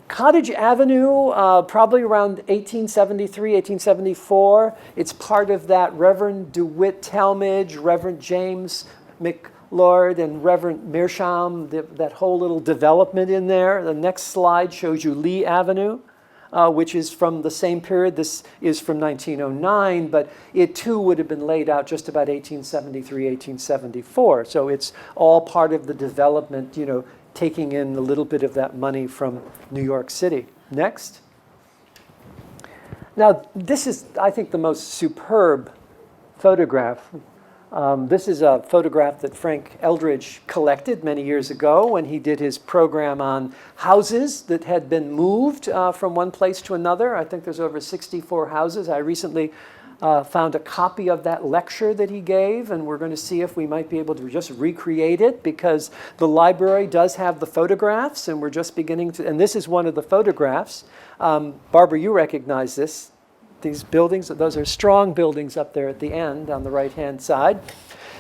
Cottage Avenue, probably around 1873, 1874. It's part of that Reverend DeWitt Talmage, Reverend James McLeod, and Reverend Meerschaum, that whole little development in there. The next slide shows you Lee Avenue, which is from the same period. This is from 1909, but it too would have been laid out just about 1873, 1874. So it's all part of the development, taking in a little bit of that money from New York City. Next. Now, this is, I think, the most superb photograph. This is a photograph that Frank Eldridge collected many years ago when he did his program on houses that had been moved from one place to another. I think there's over 64 houses. I recently found a copy of that lecture that he gave, and we're going to see if we might be able to just recreate it, because the library does have the photographs, and we're just beginning to, and this is one of the photographs. Barbara, you recognize this. These buildings, those are strong buildings up there at the end on the right-hand side.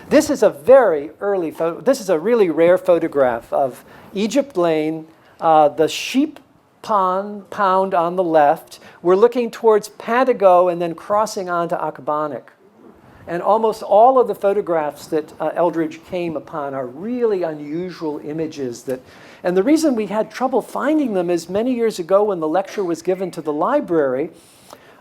This is a very early photo. This is a really rare photograph of Egypt Lane, the sheep pound on the left. We're looking towards Panago and then crossing onto Akabonic. And almost all of the photographs that Eldridge came upon are really unusual images and the reason we had trouble finding them is many years ago when the lecture was given to the library,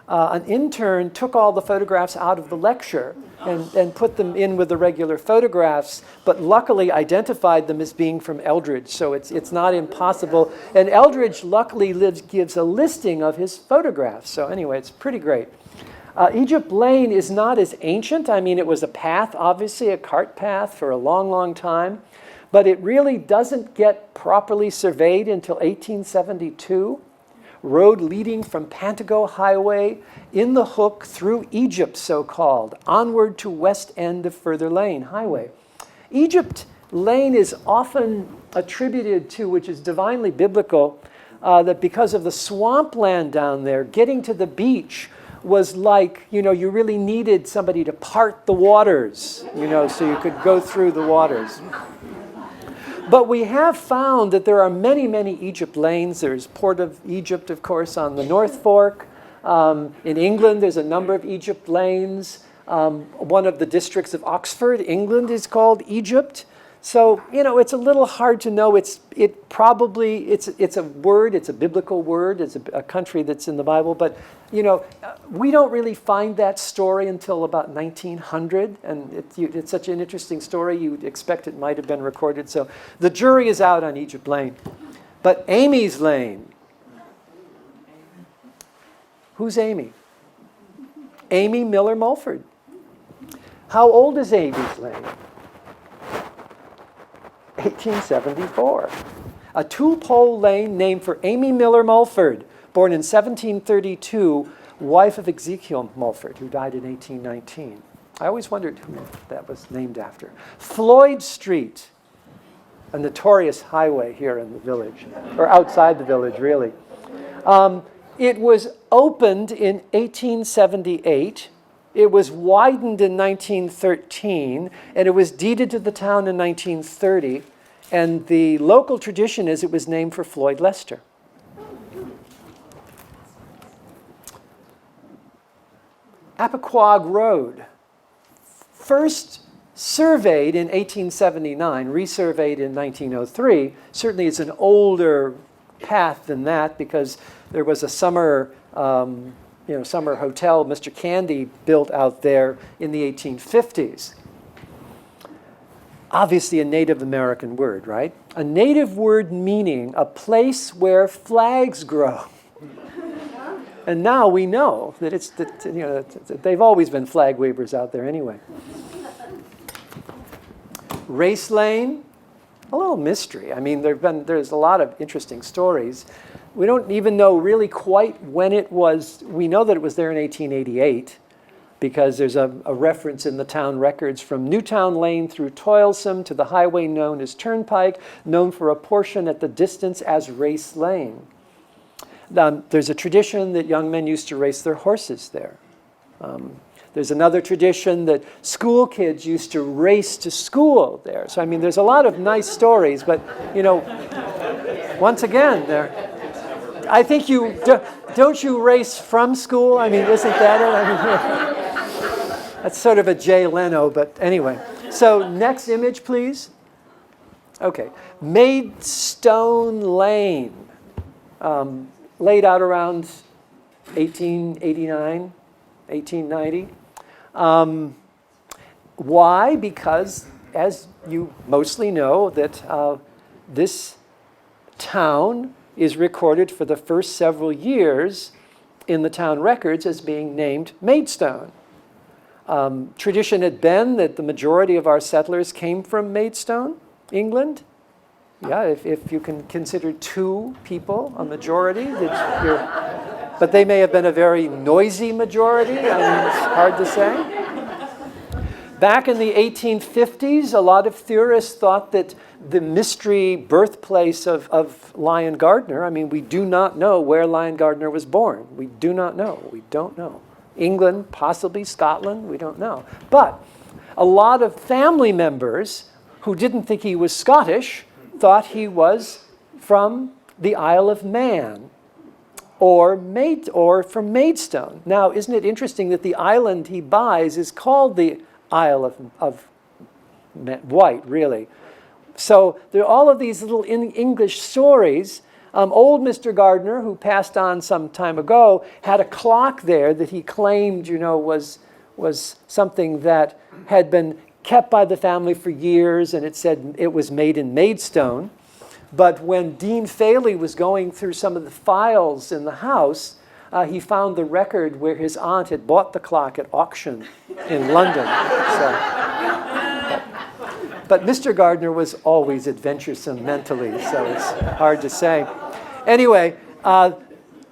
an intern took all the photographs out of the lecture and put them in with the regular photographs, but luckily identified them as being from Eldridge, so it's not impossible. And Eldridge luckily gives a listing of his photographs, so anyway, it's pretty great. Egypt Lane is not as ancient. I mean, it was a path, obviously a cart path for a long, long time, but it really doesn't get properly surveyed until 1872. Road leading from Panago Highway in the Hook through Egypt, so-called, onward to west end of Further Lane Highway. Egypt Lane is often attributed to, which is divinely biblical, that because of the swampland down there, getting to the beach was like, you really needed somebody to part the waters, so you could go through the waters. But we have found that there are many, many Egypt lanes. There's Port of Egypt, of course, on the North Fork. In England, there's a number of Egypt lanes. One of the districts of Oxford, England, is called Egypt. So, it's a little hard to know. It's a word, it's a biblical word, it's a country that's in the Bible, but, we don't really find that story until about 1900, and it's such an interesting story, you'd expect it might have been recorded. So the jury is out on Egypt Lane. But Amy's Lane. Who's Amy? Amy Miller Mulford. How old is Amy's Lane? 1874. A two-pole lane named for Amy Miller Mulford, born in 1732, wife of Ezekiel Mulford, who died in 1819. I always wondered who that was named after. Floyd Street, a notorious highway here in the village, or outside the village, really. It was opened in 1878. It was widened in 1913, and it was deeded to the town in 1930. And the local tradition is it was named for Floyd Lester. Appoquog Road, first surveyed in 1879, resurveyed in 1903. Certainly it's an older path than that because there was a summer hotel Mr. Candy built out there in the 1850s. Obviously a Native American word, right? A native word meaning a place where flags grow. And now we know that they've always been flag wavers out there anyway. Race Lane, a little mystery. I mean, there's a lot of interesting stories. We don't even know really quite when it was. We know that it was there in 1888 because there's a reference in the town records from Newtown Lane through Toilsome to the highway known as Turnpike, known for a portion at the distance as Race Lane. There's a tradition that young men used to race their horses there. There's another tradition that school kids used to race to school there. So, I mean, there's a lot of nice stories, but, once again, I think don't you race from school? I mean, isn't that it? I mean, that's sort of a Jay Leno, but anyway. So, next image, please. Okay. Maidstone Lane. Laid out around 1889, 1890. Why? Because, as you mostly know, that this town is recorded for the first several years in the town records as being named Maidstone. Tradition had been that the majority of our settlers came from Maidstone, England. Yeah, if you can consider two people a majority, but they may have been a very noisy majority. I mean, it's hard to say. Back in the 1850s, a lot of theorists thought that the mystery birthplace of Lyon Gardner, I mean, we do not know where Lyon Gardner was born. We do not know. We don't know. England, possibly Scotland, we don't know. But a lot of family members who didn't think he was Scottish thought he was from the Isle of Man or from Maidstone. Now, isn't it interesting that the island he buys is called the Isle of Wight, really? So there are all of these little English stories. Old Mr. Gardner, who passed on some time ago, had a clock there that he claimed, was something that had been kept by the family for years, and it said it was made in Maidstone. But when Dean Faley was going through some of the files in the house, he found the record where his aunt had bought the clock at auction in London. But Mr. Gardner was always adventuresome mentally, so it's hard to say. Anyway,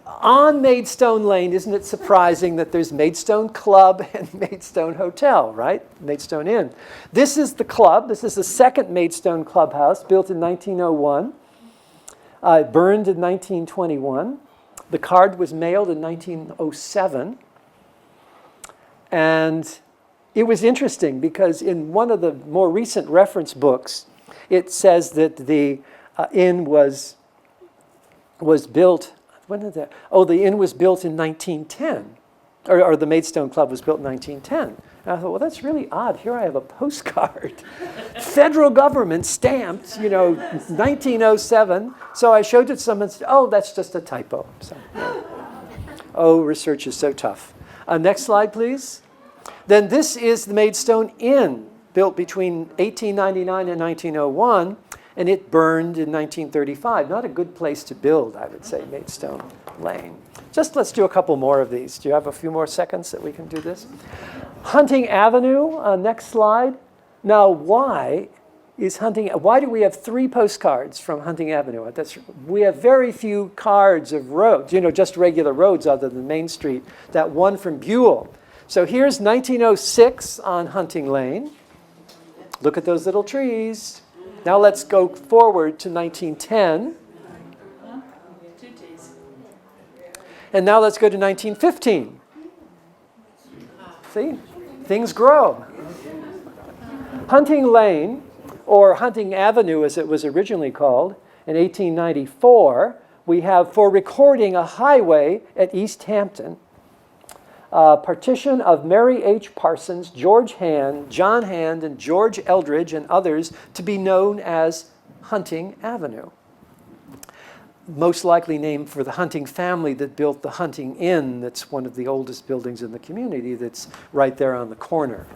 on Maidstone Lane, isn't it surprising that there's Maidstone Club and Maidstone Hotel, right? Maidstone Inn. This is the club. This is the second Maidstone clubhouse, built in 1901. Burned in 1921. The card was mailed in 1907. And it was interesting because in one of the more recent reference books, it says that the inn was built, when did that? Oh, the inn was built in 1910, or the Maidstone Club was built in 1910. And I thought, well, that's really odd. Here I have a postcard, federal government stamped, 1907. So I showed it to someone and said, oh, that's just a typo. So, yeah. Oh, research is so tough. Next slide, please. Then this is the Maidstone Inn, built between 1899 and 1901, and it burned in 1935. Not a good place to build, I would say, Maidstone Lane. Just let's do a couple more of these. Do you have a few more seconds that we can do this? Hunting Avenue, next slide. Now, why do we have 3 postcards from Hunting Avenue? We have very few cards of roads, just regular roads other than Main Street. That one from Buell. So here's 1906 on Hunting Lane. Look at those little trees. Now let's go forward to 1910. And now let's go to 1915. See? Things grow. Hunting Lane, or Hunting Avenue as it was originally called, in 1894, we have for recording a highway at East Hampton, partition of Mary H. Parsons, George Hand, John Hand, and George Eldridge, and others, to be known as Hunting Avenue. Most likely named for the Hunting family that built the Hunting Inn, that's one of the oldest buildings in the community, that's right there on the corner.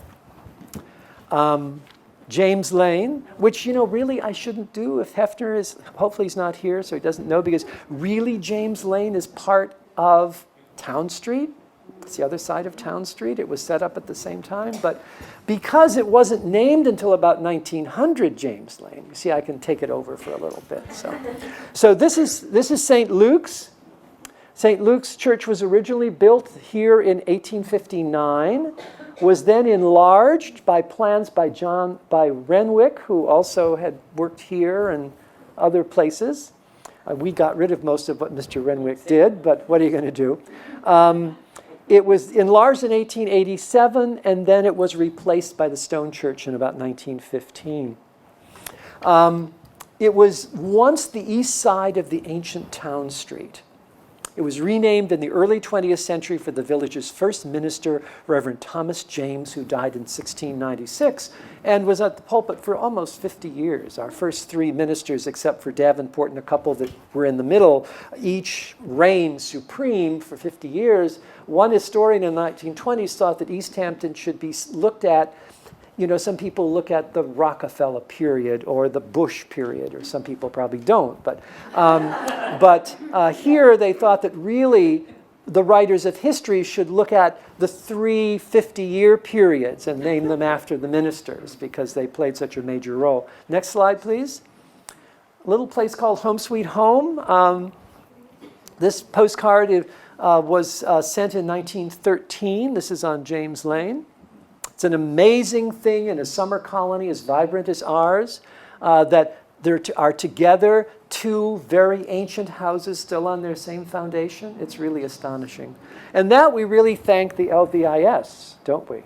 James Lane, which, really I shouldn't do if Hefner is, hopefully he's not here, so he doesn't know, because really James Lane is part of Town Street. It's the other side of Town Street. It was set up at the same time, but because it wasn't named until about 1900, James Lane, you see, I can take it over for a little bit. So this is St. Luke's. St. Luke's Church was originally built here in 1859, was then enlarged by plans by Renwick, who also had worked here and other places. We got rid of most of what Mr. Renwick did, but what are you going to do? It was enlarged in 1887, and then it was replaced by the Stone Church in about 1915. It was once the east side of the ancient Town Street. It was renamed in the early 20th century for the village's first minister, Reverend Thomas James, who died in 1696, and was at the pulpit for almost 50 years. Our first 3 ministers, except for Davenport and a couple that were in the middle, each reigned supreme for 50 years. One historian in the 1920s thought that East Hampton should be looked at. Some people look at the Rockefeller period or the Bush period, or some people probably don't. But here they thought that really the writers of history should look at the 3 50-year periods and name them after the ministers because they played such a major role. Next slide, please. A little place called Home Sweet Home. This postcard was sent in 1913. This is on James Lane. It's an amazing thing in a summer colony as vibrant as ours, that there are together 2 very ancient houses still on their same foundation. It's really astonishing. And that we really thank the LVIS, don't we?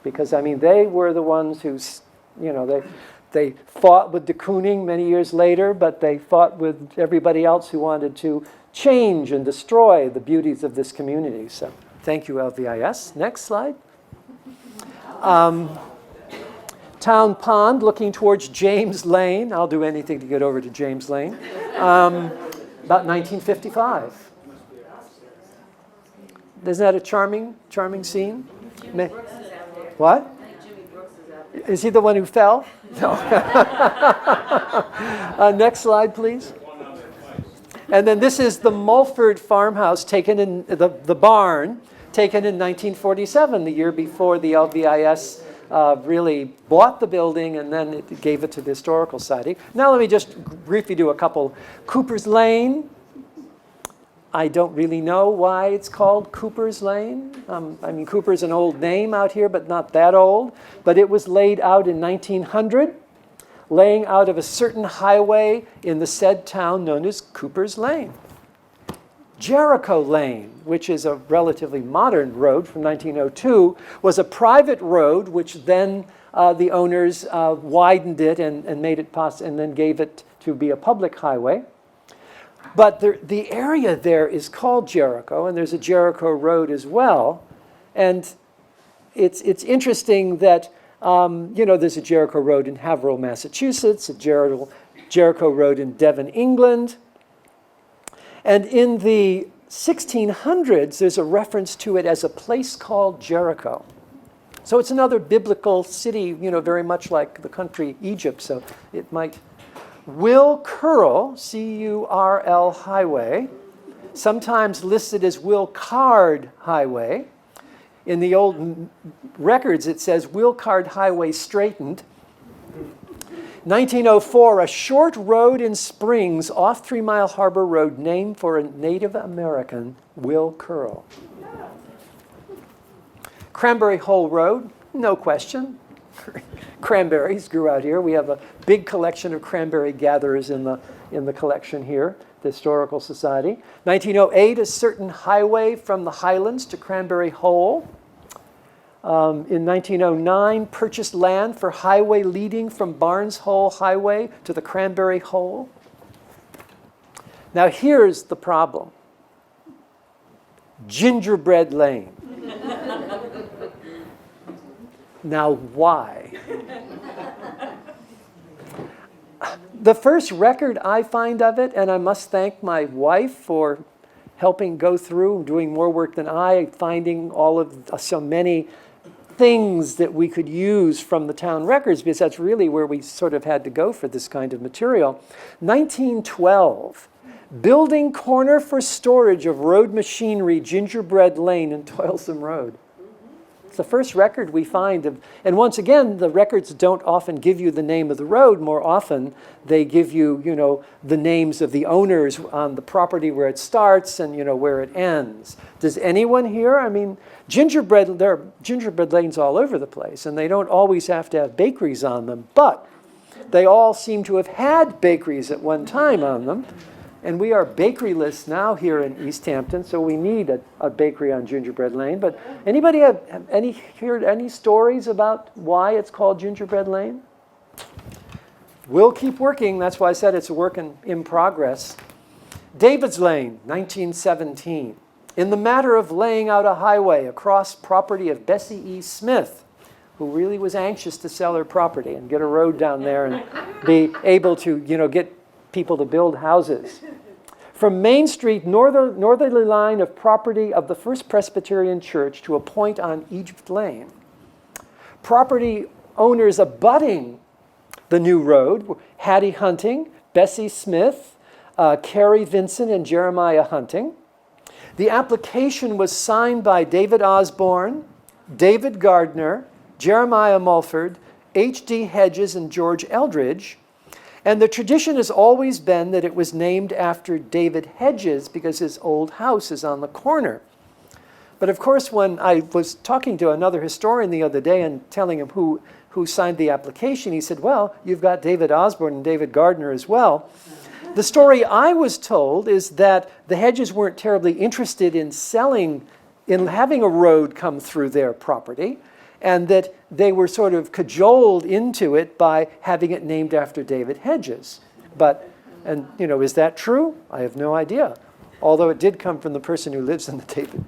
Because, they were the ones who, they fought with de Kooning many years later, but they fought with everybody else who wanted to change and destroy the beauties of this community. So thank you, LVIS. Next slide. Town Pond, looking towards James Lane. I'll do anything to get over to James Lane. About 1955. Isn't that a charming scene? What? Is he the one who fell? No. Next slide, please. And then this is the Mulford farmhouse taken in the barn. Taken in 1947, the year before the LVIS really bought the building, and then it gave it to the Historical Society. Now let me just briefly do a couple. Cooper's Lane. I don't really know why it's called Cooper's Lane. Cooper's an old name out here, but not that old. But it was laid out in 1900, laying out of a certain highway in the said town known as Cooper's Lane. Jericho Lane, which is a relatively modern road from 1902, was a private road which then the owners widened it and made it and then gave it to be a public highway. But the area there is called Jericho, and there's a Jericho Road as well. And it's interesting that there's a Jericho Road in Haverhill, Massachusetts, a Jericho Road in Devon, England. And in the 1600s, there's a reference to it as a place called Jericho. So it's another biblical city, very much like the country Egypt. So it might. Will Curl, C-U-R-L Highway, sometimes listed as Will Card Highway. In the old records, it says Will Card Highway straightened. 1904, a short road in Springs off 3 Mile Harbor Road named for a Native American, Will Curl. Cranberry Hole Road, no question. Cranberries grew out here. We have a big collection of cranberry gatherers in the collection here, the Historical Society. 1908, a certain highway from the Highlands to Cranberry Hole. In 1909, purchased land for highway leading from Barnes Hole Highway to the Cranberry Hole. Now here's the problem. Gingerbread Lane. Now why? The first record I find of it, and I must thank my wife for helping go through, doing more work than I, finding all of so many things that we could use from the town records, because that's really where we sort of had to go for this kind of material. 1912, building corner for storage of road machinery, Gingerbread Lane and Toilsome Road. It's the first record we find of, and once again, the records don't often give you the name of the road. More often, they give you, the names of the owners on the property where it starts and, where it ends. Does anyone here? I mean, there are gingerbread lanes all over the place, and they don't always have to have bakeries on them, but they all seem to have had bakeries at one time on them. And we are bakeryless now here in East Hampton, so we need a bakery on Gingerbread Lane. But anybody have heard any stories about why it's called Gingerbread Lane? We'll keep working. That's why I said it's a work in progress. David's Lane, 1917. In the matter of laying out a highway across property of Bessie E. Smith, who really was anxious to sell her property and get a road down there and be able to, get people to build houses. From Main Street, northerly line of property of the First Presbyterian Church to a point on Egypt Lane. Property owners abutting the new road were Hattie Hunting, Bessie Smith, Carrie Vincent, and Jeremiah Hunting. The application was signed by David Osborne, David Gardner, Jeremiah Mulford, H.D. Hedges, and George Eldridge. And the tradition has always been that it was named after David Hedges because his old house is on the corner. But of course, when I was talking to another historian the other day and telling him who signed the application, he said, well, you've got David Osborne and David Gardner as well. The story I was told is that the Hedges weren't terribly interested in having a road come through their property, and that they were sort of cajoled into it by having it named after David Hedges. Is that true? I have no idea. Although it did come from the person who lives in the David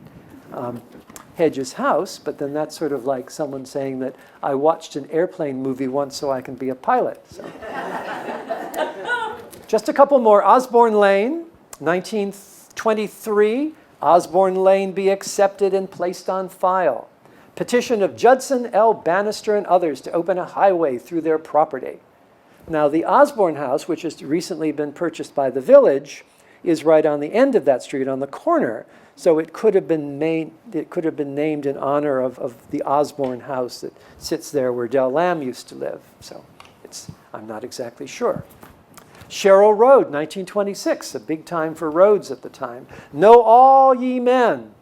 Hedges house, but then that's sort of like someone saying that I watched an airplane movie once so I can be a pilot. So. Just a couple more. Osborne Lane, 1923. Osborne Lane be accepted and placed on file. Petition of Judson L. Bannister and others to open a highway through their property. Now, the Osborne House, which has recently been purchased by the village, is right on the end of that street, on the corner. So it could have been named in honor of the Osborne House that sits there where Del Lamb used to live. So I'm not exactly sure. Sherrill Road, 1926, a big time for roads at the time. Know all ye men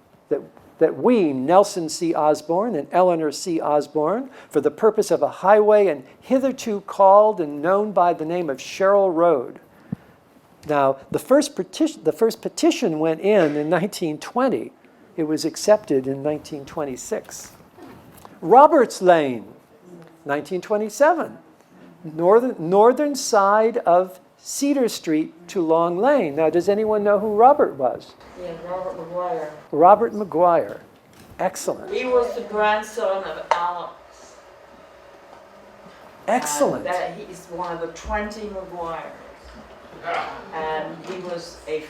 that we, Nelson C. Osborne and Eleanor C. Osborne, for the purpose of a highway and hitherto called and known by the name of Sherrill Road, Now, the first petition went in 1920. It was accepted in 1926. Roberts Lane, 1927. Northern side of Cedar Street to Long Lane. Now, does anyone know who Robert was? Yeah, Robert Maguire. Robert Maguire. Excellent. He was the grandson of Alex. Excellent. He's one of the 20 Maguires. And he was a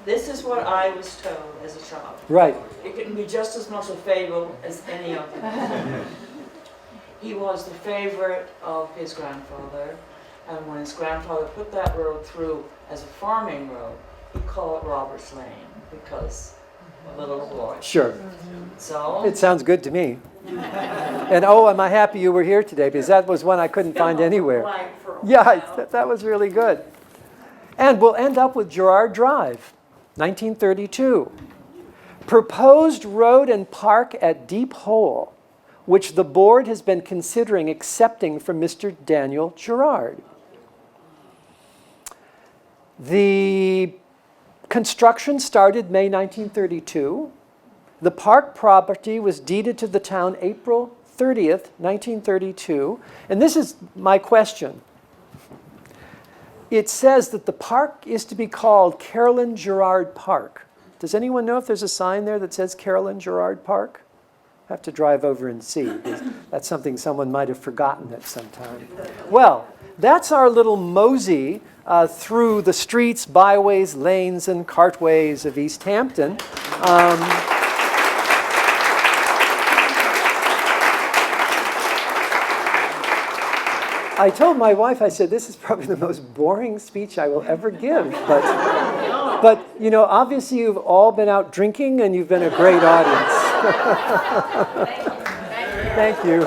this is what I was told as a child. Right. It can be just as much a fable as any of them. He was the favorite of his grandfather, and when his grandfather put that road through as a farming road, he called it Robert's Lane because of the little boy. Sure. So It sounds good to me. And oh, am I happy you were here today, because that was one I couldn't find anywhere. Yeah, that was really good. And we'll end up with Gerard Drive, 1932. Proposed road and park at Deep Hole, which the board has been considering accepting from Mr. Daniel Gerard. The construction started May 1932. The park property was deeded to the town April 30th, 1932. And this is my question. It says that the park is to be called Carolyn Gerard Park. Does anyone know if there's a sign there that says Carolyn Gerard Park? I have to drive over and see, because that's something someone might have forgotten at some time. Well, that's our little mosey through the streets, byways, lanes, and cartways of East Hampton. I told my wife, I said, this is probably the most boring speech I will ever give. But you know, obviously you've all been out drinking and you've been a great audience. Thank you.